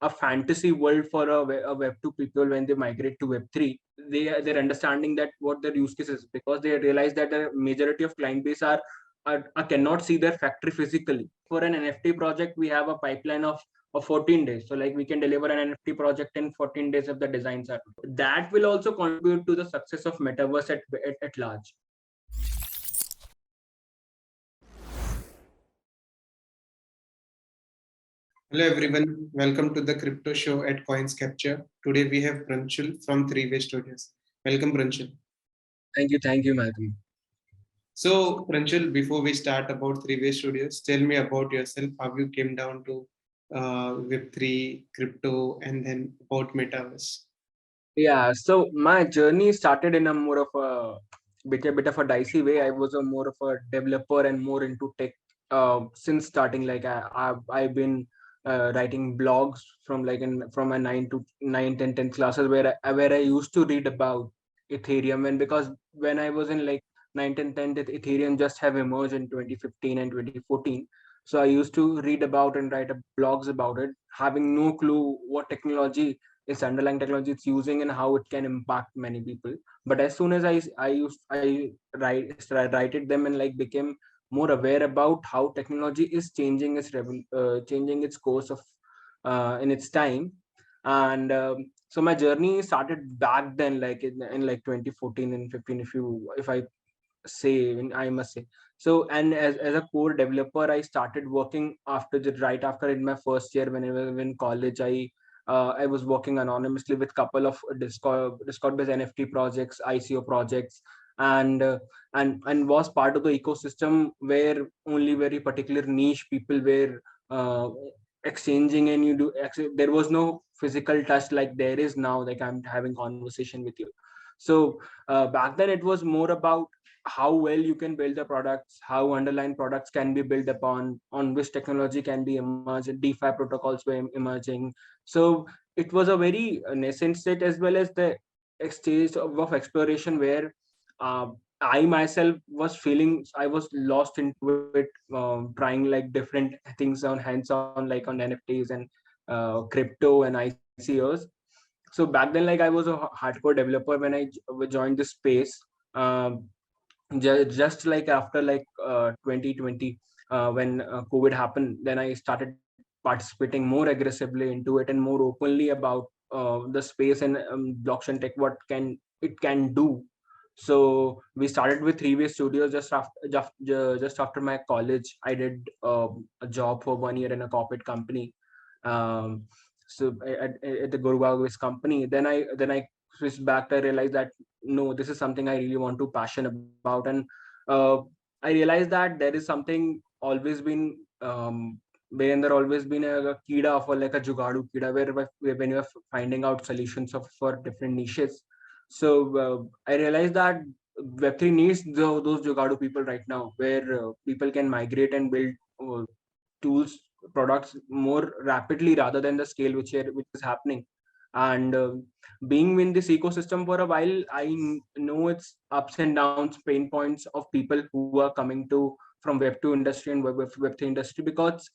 a fantasy world for a Web2 people when they migrate to Web3. They're understanding that what their use case is, because they realize that the majority of client base are cannot see their factory physically. For an NFT project, we have a pipeline of 14 days. So like we can deliver an NFT project in 14 days if the designs are. That will also contribute to the success of Metaverse at large. Hello everyone, welcome to the crypto show at Coins Capture. Today we have Pranchul from Threeways.Studio. Welcome Pranchul. Thank you, Malcolm. So Pranchul, before we start about Threeways.Studio, tell me about yourself, how you came down to Web3, crypto, and then about Metaverse. Yeah, so my journey started in a more of a bit of a dicey way. I was a more of a developer and more into tech since starting. Like I've been writing blogs from from my 9 to 10 classes where I used to read about Ethereum. And because when I was in like 9 and 10, Ethereum just have emerged in 2015 and 2014. So I used to read about and write blogs about it, having no clue what technology, its underlying technology it's using, and how it can impact many people. But as soon as I write it them and like became more aware about how technology is changing its course of in its time. And so my journey started back then, like in like 2014 and 15, if I say, I must say. So, and as a core developer, I started working right after in my first year when I was in college. I was working anonymously with couple of Discord based NFT projects, ICO projects, and and was part of the ecosystem where only very particular niche people were uh, exchanging. And there was no physical touch like there is now, like I'm having conversation with you. So back then it was more about how well you can build the products, how underlying products can be built upon, on which technology can be emerged, DeFi protocols were emerging. So it was a very nascent state, as well as the stage of exploration where I myself was feeling I was lost into it, trying like different things on hands-on, like on NFTs and crypto and ICOs. So back then, like I was a hardcore developer when I joined this space. Um, just like after 2020, when COVID happened, then I started participating more aggressively into it and more openly about the space and blockchain tech, what can it can do. So we started with Threeways.Studio just after my college. I did a job for 1 year in a corporate company. um, so at the Gurgaon company, then I switched back. I realized that no, this is something I really want to passion about. And uh, I realized that there is something always been where there always been a kida, for like a jugadu kida, where when you are finding out solutions for different niches. So I realized that Web3 needs those jugadu people right now, where people can migrate and build tools, products more rapidly rather than the scale which is happening. And being in this ecosystem for a while, know its ups and downs, pain points of people who are coming to from Web2 industry and Web3 industry, because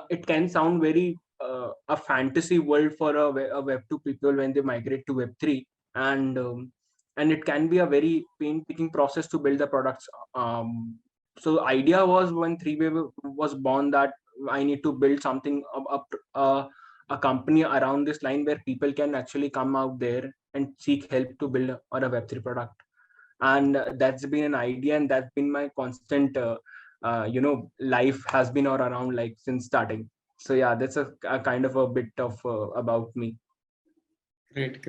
it can sound very a fantasy world for a Web2 people when they migrate to Web3. And and it can be a very painstaking process to build the products. So idea was, when Three-Way was born, that I need to build something a company around this line where people can actually come out there and seek help to build a Web3 product. And that's been an idea, and that's been my constant life has been all around, like since starting. So yeah, that's a kind of a bit of about me. Great.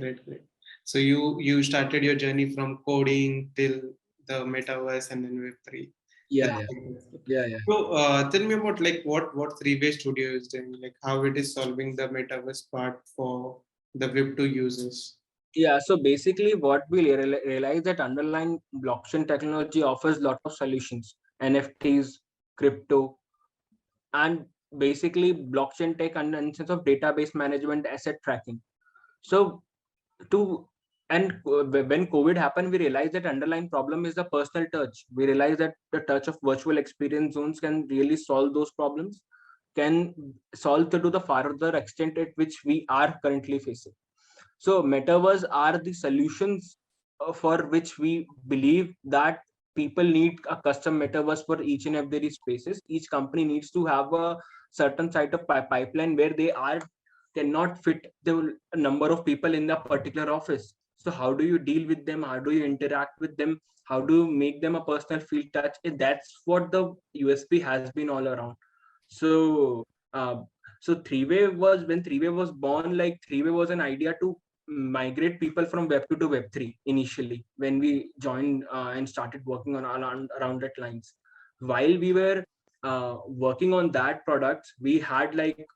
So you started your journey from coding till the Metaverse and then Web3. Yeah, That's yeah, fantastic. yeah. So tell me about like what Threeways.Studio is doing, like how it is solving the Metaverse part for the Web2 users. Yeah, so basically what we realize that underlying blockchain technology offers lot of solutions: NFTs, crypto, and basically blockchain tech and in sense of database management, asset tracking. So to and when COVID happened, we realized that underlying problem is the personal touch. We realized that the touch of virtual experience zones can really solve those problems. can solve to the further extent at which we are currently facing. So metaverse are the solutions for which we believe that people need a custom metaverse for each and every spaces. Each company needs to have a certain site of pipeline where they are cannot fit the number of people in the particular office. So how do you deal with them? How do you interact with them? How do you make them a personal feel touch? That's what the USP has been all around. So so Three-Way was when Three-Way was born, like Three-Way was an idea to migrate people from Web 2 to Web 3 initially when we joined and started working on around that lines. While we were working on that product, we had like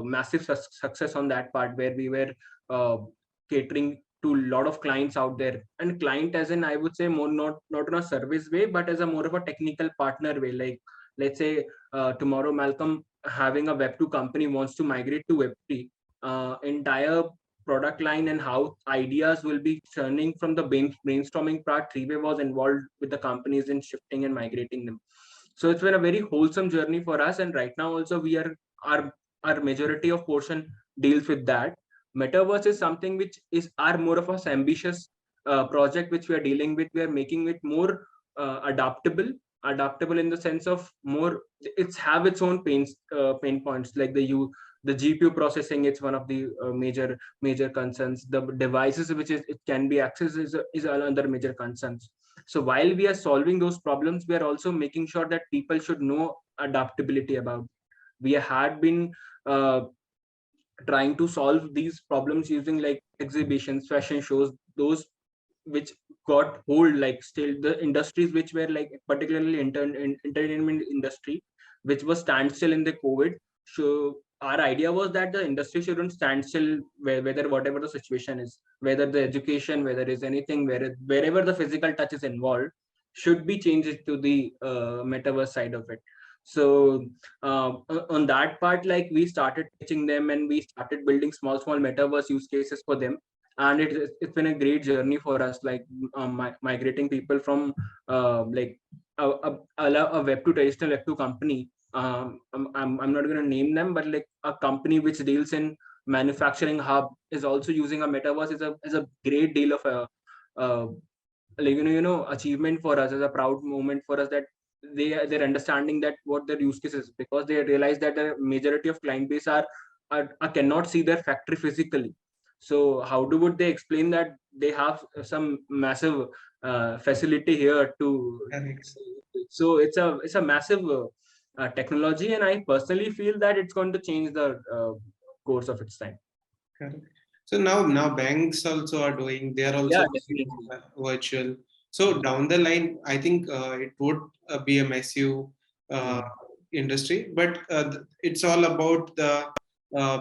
massive success on that part where we were uh, catering to a lot of clients out there, and client as in I would say more not in a service way but as a more of a technical partner way. Like let's say tomorrow Malcolm having a Web 2 company wants to migrate to Web 3, entire product line and how ideas will be churning from the brainstorming part. Three-Way was involved with the companies in shifting and migrating them. So it's been a very wholesome journey for us, and right now also we are our majority of portion deals with that. Metaverse is something which is our more of a ambitious project which we are dealing with. We are making it more adaptable in the sense of more it's have its own pain points, like the GPU processing. It's one of the major concerns. The devices which is it can be accessed is another major concerns. So while we are solving those problems, we are also making sure that people should know adaptability about. We had been uh, trying to solve these problems using like exhibitions, fashion shows, those which got hold, like still the industries which were like particularly entertainment industry, which was standstill in the COVID. So our idea was that the industry shouldn't stand still, whether whatever the situation is, whether the education, whether is anything, wherever the physical touch is involved, should be changed to the metaverse side of it. So on that part, like we started teaching them and we started building small metaverse use cases for them, and it's been a great journey for us, like migrating people from like a web to traditional web to company. I'm not going to name them, but like a company which deals in manufacturing hub is also using a metaverse. Is a great deal of a uh, like achievement for us, as a proud moment for us, that they're understanding that what their use case is, because they realize that the majority of client base are cannot see their factory physically. So how would they explain that they have some massive facility here to? Correct. So it's a massive technology, and I personally feel that it's going to change the course of its time. Correct. So now banks also are doing. They are Yeah, also doing definitely. virtual. So down the line, I think it would be a massive uh, Mm. industry. But it's all about the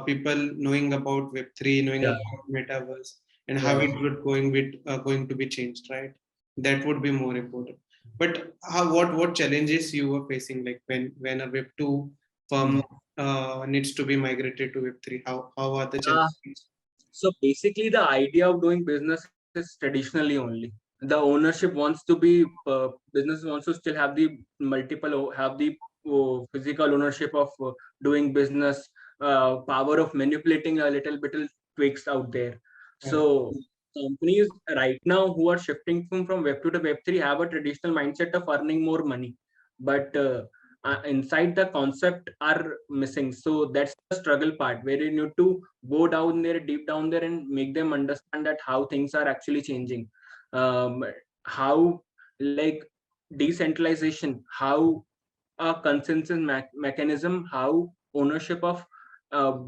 people knowing about Web3, knowing Yeah, about Metaverse, and how yeah. it would going to be changed, right? That would be more important. But what challenges you were facing, like when a Web2 firm Mm. needs to be migrated to Web3? How are the Uh, challenges? So basically, the idea of doing business is traditionally only. The ownership wants to be business wants to still have the have the physical ownership of doing business, power of manipulating a little bit tweaks out there. Correct. So companies right now who are shifting from Web 2 to Web 3 have a traditional mindset of earning more money, but inside the concept are missing. So that's the struggle part where you need to go down there, deep down there, and make them understand that how things are actually changing. How like decentralization, how a consensus mechanism, how ownership of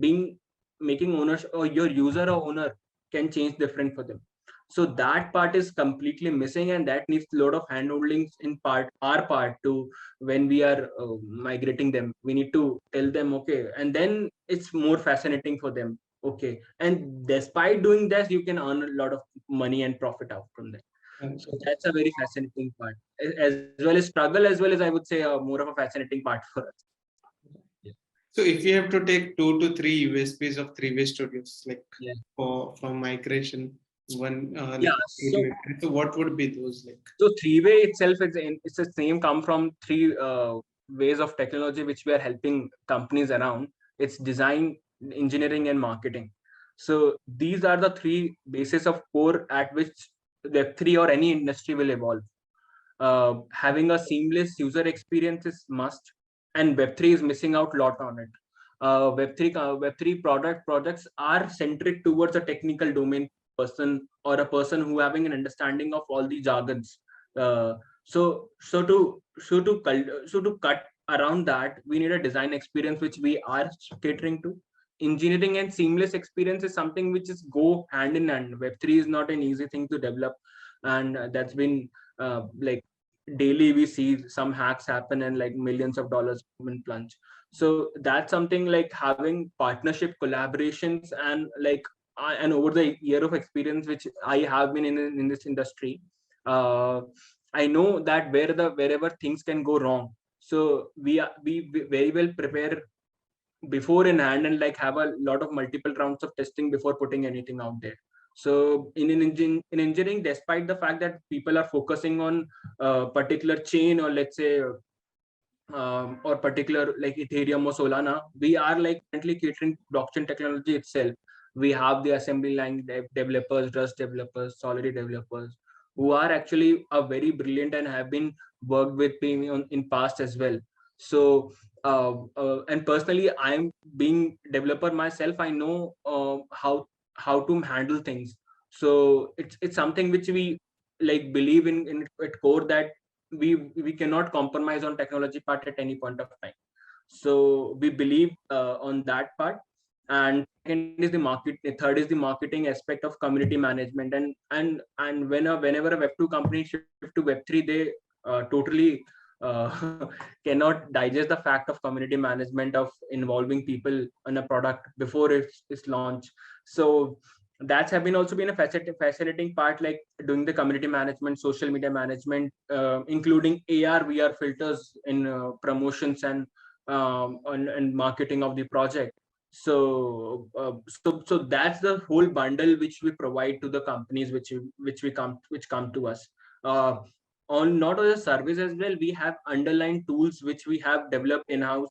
being making ownership or your user or owner can change different for them. So that part is completely missing, and that needs a lot of handholdings in part our part to when we are migrating them. We need to tell them okay, and then it's more fascinating for them. Okay, and despite doing that, you can earn a lot of money and profit out from that. Correct. So that's a very fascinating part, as well as struggle, as well as I would say more of a fascinating part for us. Yeah. So if you have to take 2 to 3 USPs of Three-Way Studios, like Yeah. for from migration, one Yeah. like So so what would be those like? Three-Way itself, it's the same come from three. ways of technology which we are helping companies around. It's design, engineering, and marketing. So these are the three bases of core at which Web3 or any industry will evolve. Having a seamless user experience is must, and Web3 is missing out a lot on it. Web3 projects are centric towards a technical domain person, or a person who having an understanding of all the jargons. So to cut around that, we need a design experience which we are catering to. Engineering and seamless experience is something which is go hand in hand. Web3 is not an easy thing to develop, and that's been like daily we see some hacks happen and like millions of dollars in plunge. So that's something like having partnership collaborations, and like and over the year of experience which I have been in this industry, uh, I know that wherever things can go wrong, so we very well prepare before in hand, and like have a lot of multiple rounds of testing before putting anything out there. So in engineering, despite the fact that people are focusing on a particular chain, or let's say or particular like Ethereum or Solana, we are like currently catering blockchain technology itself. We have the assembly line developers, Rust developers, Solidity developers, who are actually very brilliant and have been worked with me in past as well. So and personally, I'm being developer myself. I know how to handle things. So it's something which we like believe in at core, that we cannot compromise on technology part at any point of time. So we believe on that part. And second is the market, third is the marketing aspect of community management. And whenever a Web2 company shift to Web3, they totally cannot digest the fact of community management, of involving people in a product before it's launched. So that's have been also been a fascinating part, like doing the community management, social media management, including AR VR filters in promotions and marketing of the project. So that's the whole bundle which we provide to the companies which come to us. uh, on not as a service as well, we have underlying tools which we have developed in house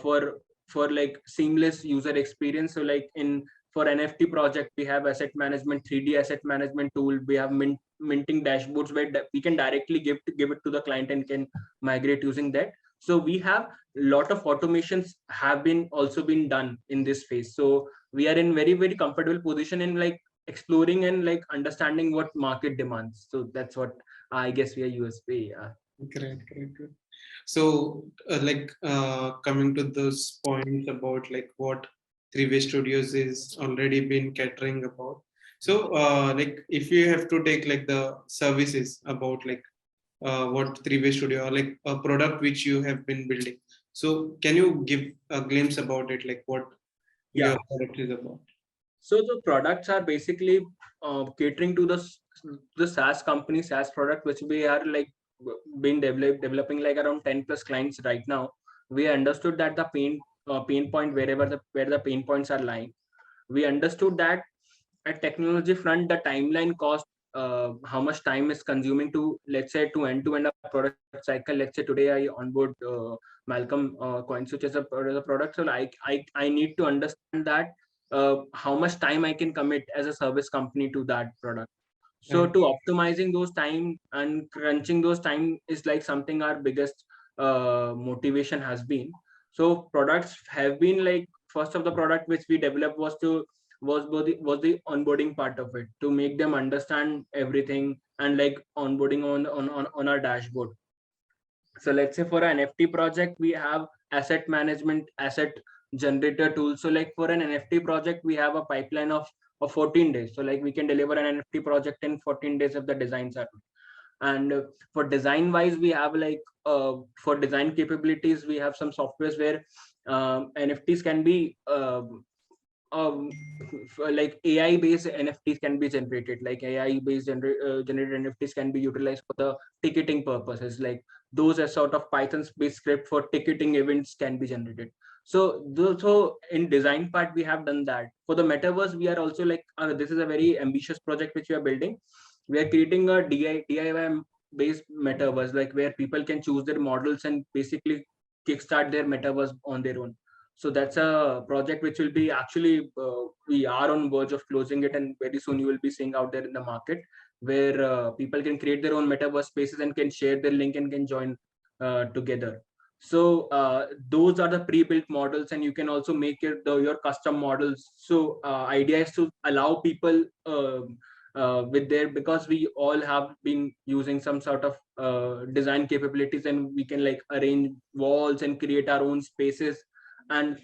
for like seamless user experience. So like in for NFT project, we have asset management, 3D asset management tool. We have minting dashboards where we can directly give it to the client and can migrate using that. So we have a lot of automations have been also been done in this phase. So we are in very comfortable position in like exploring and like understanding what market demands. So that's what I guess we are USP. Great, great, great. So, coming to those points about like what Three-Way Studios is already been catering about. So, like if you have to take like the services about like what Three-Way Studio or like a product which you have been building. So, can you give a glimpse about it, like what Yeah. your product is about? So the products are basically catering to the SaaS company, SaaS product, which we are like been developing like around 10 plus clients right now. We understood that the pain point, where the pain points are lying. We understood that at technology front, the timeline cost, how much time is consuming to, let's say, to end a product cycle. Let's say today I onboard Malcolm CoinSwitch as a product. So I need to understand that how much time I can commit as a service company to that product. So Right. to optimizing those time and crunching those time is like something our biggest motivation has been. So products have been like, first of the product which we developed was the onboarding part of it, to make them understand everything and like onboarding on our dashboard. So let's say for an NFT project, we have asset management, asset generator tool. So like for an NFT project, we have a pipeline of 14 days. So like we can deliver an NFT project in 14 days if the designs are good. And for design wise, we have like for design capabilities, we have some softwares where NFTs can be um like AI based NFTs can be generated, like AI based generated NFTs can be utilized for the ticketing purposes, like those are sort of Python based script for ticketing events can be generated. So in design part we have done that. For the metaverse, we are also like this is a very ambitious project which we are building. We are creating a DIY based metaverse, like where people can choose their models and basically kickstart their metaverse on their own. So that's a project which will be actually, we are on verge of closing it, and very soon you will be seeing out there in the market, where people can create their own metaverse spaces and can share their link and can join together. So those are the pre-built models, and you can also make it your custom models. So idea is to allow people with their, because we all have been using some sort of design capabilities, and we can like arrange walls and create our own spaces. And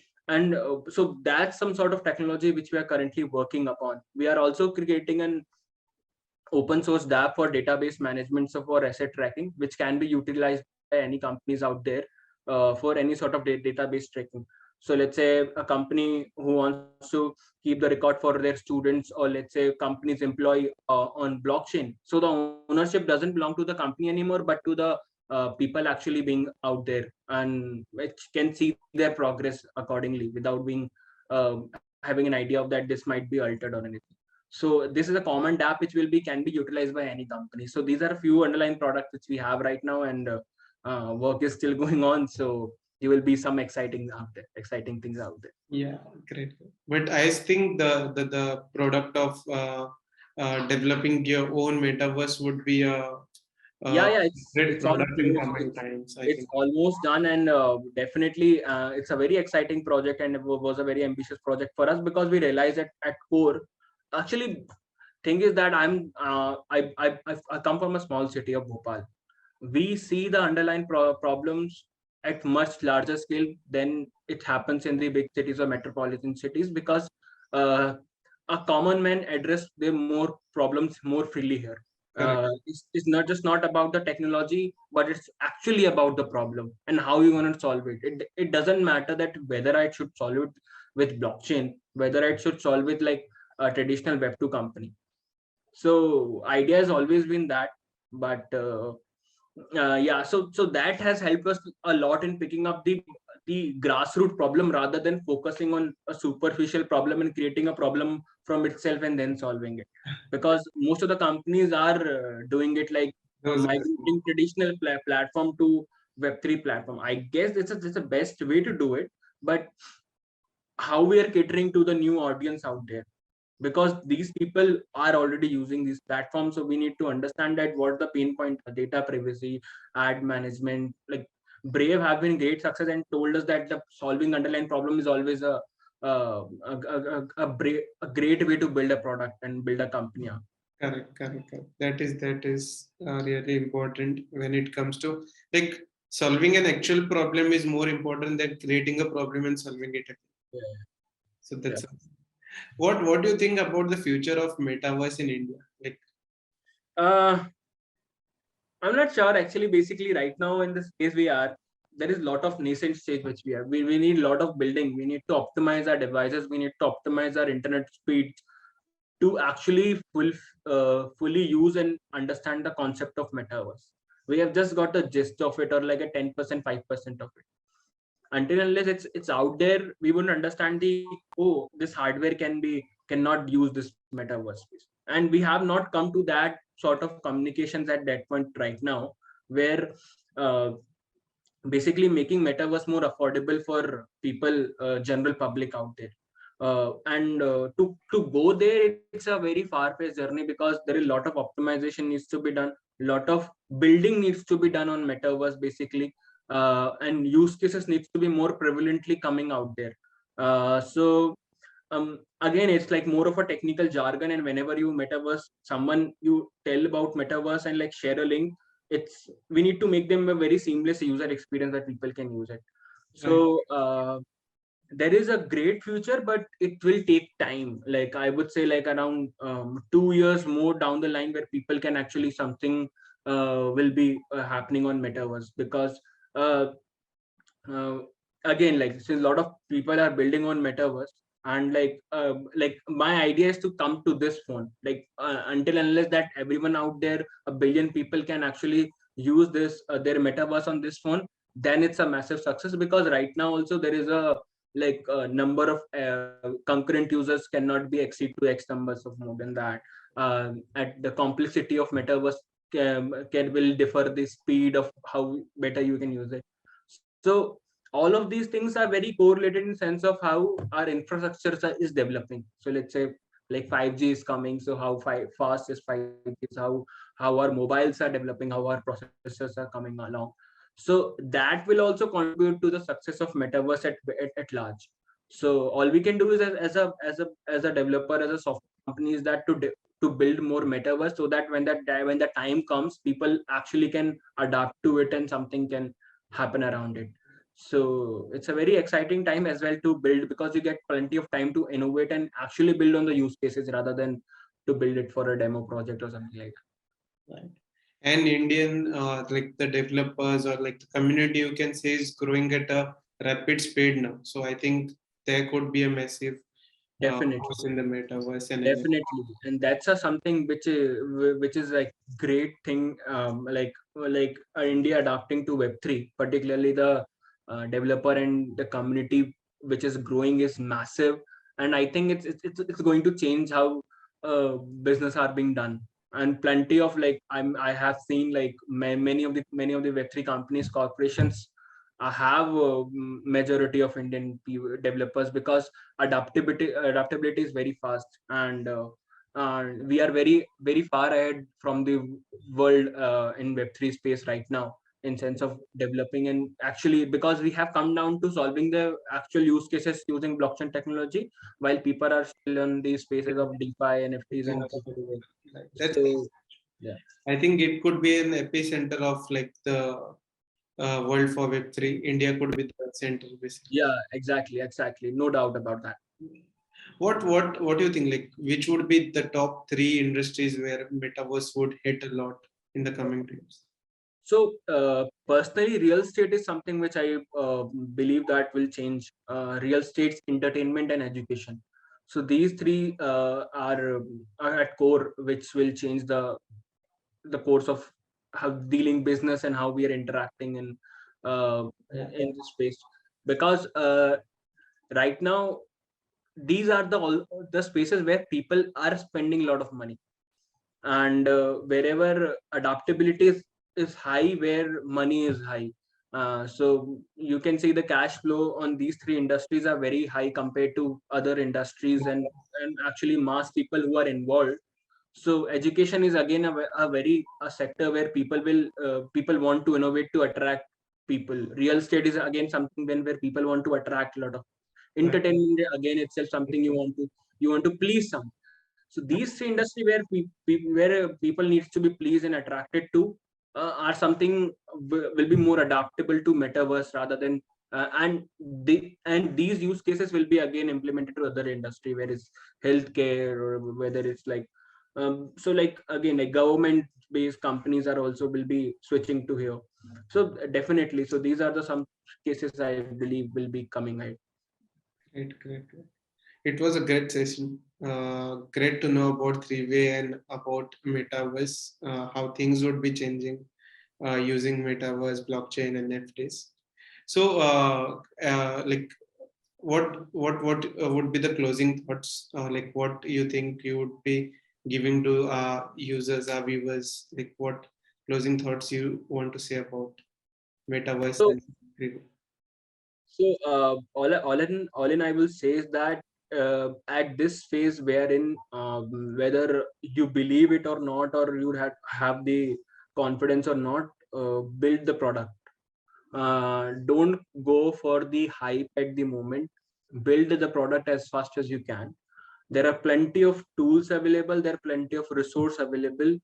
so that's some sort of technology which we are currently working upon. We are also creating an open source dApp for database management, so for asset tracking, which can be utilized by any companies out there for any sort of database tracking. So let's say a company who wants to keep the record for their students, or let's say company's employee on blockchain. So the ownership doesn't belong to the company anymore, but to the people actually being out there, and which can see their progress accordingly without being having an idea of that this might be altered or anything. So this is a common dApp which will be can be utilized by any company. So these are a few underlying products which we have right now, and work is still going on. So there will be some exciting things out there. Yeah, great. But I think the product of developing your own metaverse would be a Yeah, great it's on product in course. coming times, I It's think. almost done, and definitely it's a very exciting project, and it was a very ambitious project for us, because we realized that at core, actually, thing is that I come from a small city of Bhopal. We see the underlying problems at much larger scale than it happens in the big cities or metropolitan cities, because uh, a common man address their more problems more freely here. Correct. It's not just not about the technology, but it's actually about the problem and how you're going to solve it. It doesn't matter that whether I should solve it with blockchain, whether I should solve it like a traditional Web2 company. So idea has always been that, but yeah, so that has helped us a lot in picking up the grassroots problem, rather than focusing on a superficial problem and creating a problem from itself and then solving it. Because most of the companies are doing it like Those are migrating traditional platform to Web3 platform. I guess it's the best way to do it, but how we are catering to the new audience out there, because these people are already using these platforms. So we need to understand that what the pain point, data privacy, ad management. Like Brave have been great success and told us that the solving underlying problem is always a great way to build a product and build a company up. correct. That is really important when it comes to like solving an actual problem is more important than creating a problem and solving it. Yeah. So Yeah. that's what do you think about the future of metaverse in India? Like, uh I'm not sure actually. Basically, right now in the space we are, there is a lot of nascent stage which we are. We need a lot of building. We need to optimize our devices. We need to optimize our internet speeds to actually fully use and understand the concept of metaverse. We have just got a gist of it, or like a 10%, 5% of it. Until unless it's out there, we wouldn't understand the, oh, this hardware cannot use this metaverse space. And we have not come to that sort of communications at that point right now, where uh, basically making metaverse more affordable for people, general public out there. And to go there, it's a very far-fetched journey, because there is a lot of optimization needs to be done, lot of building needs to be done on metaverse basically, and use cases needs to be more prevalently coming out there. So again, it's like more of a technical jargon, and whenever you metaverse someone, you tell about metaverse and like share a link, it's we need to make them a very seamless user experience that people can use it. right, So there is a great future, but it will take time. Like I would say, like around 2 years more down the line, where people can actually something will be happening on metaverse, because uh, uh, again, like since a lot of people are building on metaverse, and like my idea is to come to this phone, like until unless that everyone out there, a billion people can actually use this their metaverse on this phone, then it's a massive success. Because right now also there is a like a number of concurrent users cannot be exceed to x numbers of more than that. At the complexity of metaverse can will differ the speed of how better you can use it. So all of these things are very correlated in sense of how our infrastructure is developing. So let's say like 5G is coming, so how fast is 5G is, how our mobiles are developing, how our processors are coming along. So that will also contribute to the success of metaverse at large. So all we can do is as a developer, as a software company, is that to build more metaverse, so that when the time comes, people actually can adapt to it and something can happen around it. So it's a very exciting time as well to build, because you get plenty of time to innovate and actually build on the use cases rather than to build it for a demo project or something like that. Right. And Indian, like the developers or like the community, you can say, is growing at a rapid speed now. So I think there could be a massive Definitely. growth in the metaverse and Definitely, and that's a something which is like great thing. Like India adapting to Web3, particularly the developer and the community which is growing is massive, and I think it's going to change how business are being done. And plenty of like I have seen like many of the Web3 companies, corporations have majority of Indian developers, because adaptability is very fast, and we are very far ahead from the world in Web3 space right now, in sense of developing. And actually, because we have come down to solving the actual use cases using blockchain technology, while people are still in these spaces of DeFi, NFTs, and crypto. like that's. So yeah. I think it could be an epicenter of like the world for Web3. India could be the center, basically. Yeah, exactly, no doubt about that. What do you think? Like, which would be the top three industries where metaverse would hit a lot in the coming years? So personally, real estate is something which I believe that will change. Real estate's entertainment and education. So these three are at core, which will change the course of how dealing business and how we are interacting in this space. Because right now, these are the spaces where people are spending a lot of money, and wherever adaptability is high, where money is high. So you can see the cash flow on these three industries are very high compared to other industries, and actually mass people who are involved. So education is again a sector where people want to innovate to attract people. Real estate is again something where people want to attract a lot of. Right. Entertainment again itself something you want to please some. So these three industry where people needs to be pleased and attracted to are something will be more adaptable to metaverse rather than and these use cases will be again implemented to other industry, where it's healthcare or whether it's like so like again like government based companies are also will be switching to here. So definitely, so these are the some cases I believe will be coming ahead. Great. It was a great session. Great to know about Three-Way and about Metaverse, how things would be changing using Metaverse, blockchain, and NFTs. So, like, what would be the closing thoughts? Like, what you think you would be giving to our users, our viewers? Like, what closing thoughts you want to say about Metaverse So and Three-Way? all in I will say is that at this phase wherein whether you believe it or not, or you have the confidence or not, build the product. Don't go for the hype at the moment. Build the product as fast as you can. There are plenty of tools available, there are plenty of resource available.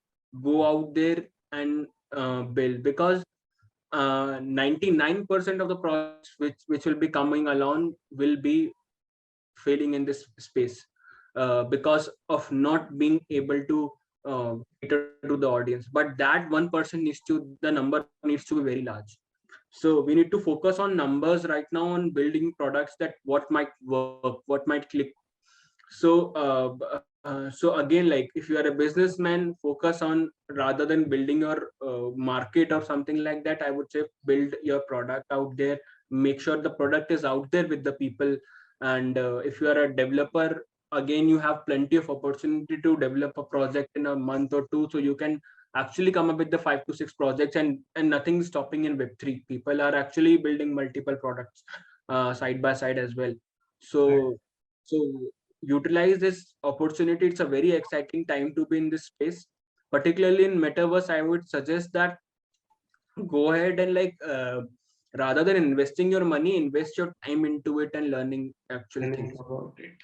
Go out there and build, because 99% of the projects which will be coming along will be failing in this space, because of not being able to cater to the audience. But that 1% needs to the number needs to be very large. So we need to focus on numbers right now, on building products that what might work, what might click. So again, like if you are a businessman, focus on, rather than building your market or something like that, I would say build your product out there. Make sure the product is out there with the people. And if you are a developer, again you have plenty of opportunity to develop a project in a month or two, so you can actually come up with the 5 to 6 projects, and nothing is stopping in Web3. People are actually building multiple products side by side as well. So so utilize this opportunity. It's a very exciting time to be in this space, particularly in Metaverse. I would suggest that go ahead and rather than investing your money, invest your time into it and learning actual Learning things. about it.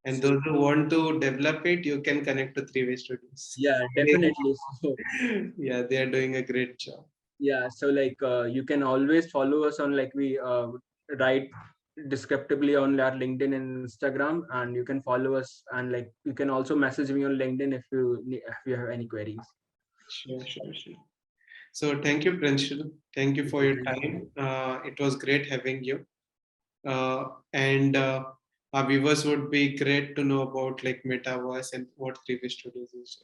And So those who want to develop it, you can connect to Three-Way Studios. yeah, definitely. So Yeah, they are doing a great job. yeah, so you can always follow us on, we write descriptively on our LinkedIn and Instagram, and you can follow us, and you can also message me on LinkedIn if you have any queries. Sure, sure, sure. So thank you, Pranshul. Thank you for Okay, your thank you. time. It was great having you. And our viewers would be great to know about like Metaverse and what Three-Way Studios is.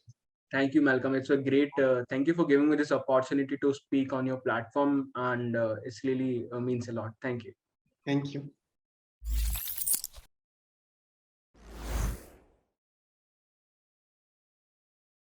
Thank you, Malcolm. It's a great. Thank you for giving me this opportunity to speak on your platform, and it's really means a lot. Thank you. Thank you.